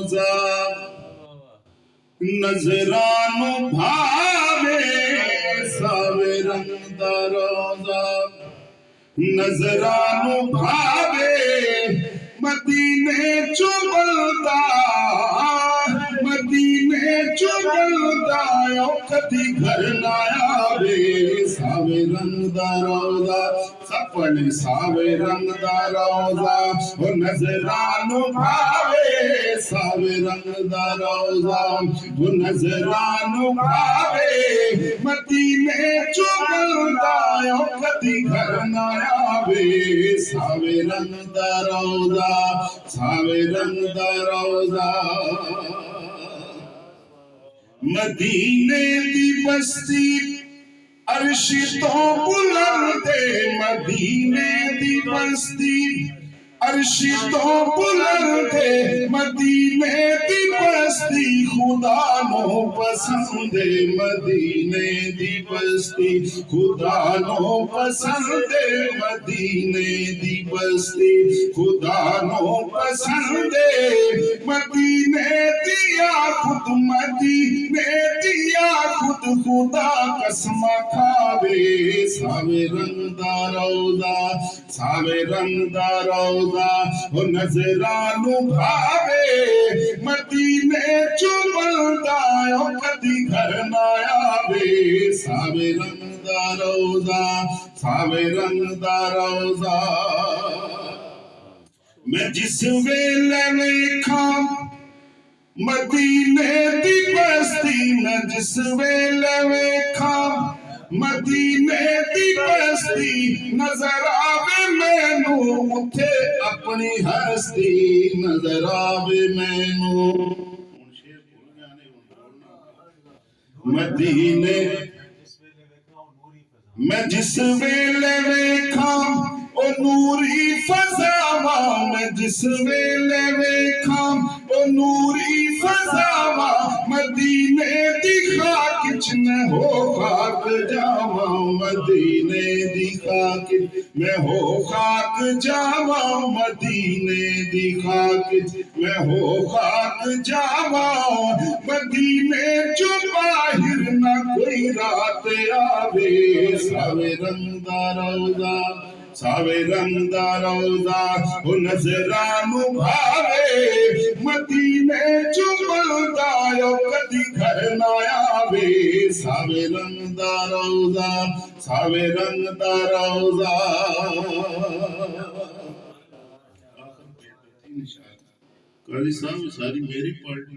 روزہ نظرانو بھاوے ساوے رنگ دا روزہ نظرانو بھاوے مدینے چو بلدا مدینے چو بلدا او کدی گھر نہ آوے ساوے رنگ دا روزہ سب پڑھیں ساوے رنگ دا روزہ او نظرانو بھاوے ساوے رنگ دا روزہ او نظرانو بھاوے مدینے چو بلدا او کدی گھر نہ آوے ساوے رنگ دا روزہ ساوے رنگ دا روزہ مدینے دی بستی عرش تو بلند مدینے دی بستی عرش تو بلند مدینے دی بستی خدا نو پسند مدینے دی بستی خدا نو پسند مدینے دی بستی خدا نو پسند مدینے دیا خود مدینے دیا خود خدا قسم کھاوے ساوے رنگ دا روزہ ساوے رنگ دا روزہ او نظرانو بھاوے مدینے چو بلدا او کدی گھر نہ آوے ساوے رنگ دا روزہ ساوے رنگ دا روزہ میں جس ویلے ویکھاں مدینے دی بستی میں جس ویلے ویکھاں مدینے دی بستی نظر آوے مینوں اٹھے اپنی ہستی نظر آوے مینوں مدینے میں جس ویلے ویکھاں او نوری فضاواں میں جس ویلے ویکھاں او نوری فضاواں مدینے دی خاک وچ میں ہو خاک جاواں مدینے دی خاک میں ہو خاک جاواں مدینے دی خاک میں ہو خاک جاواں مدینے چو باہر نہ کوئی رات آوے ساوے رنگ دا روزہ ساوے رنگ دا روزہ او نظرانو بھاوے مدینے چو بلدا او کدی گھر نہ آوے ساوے رنگ دا روزہ ساوے رنگ دا روزہ قاضی صاحب ساری میری پارٹی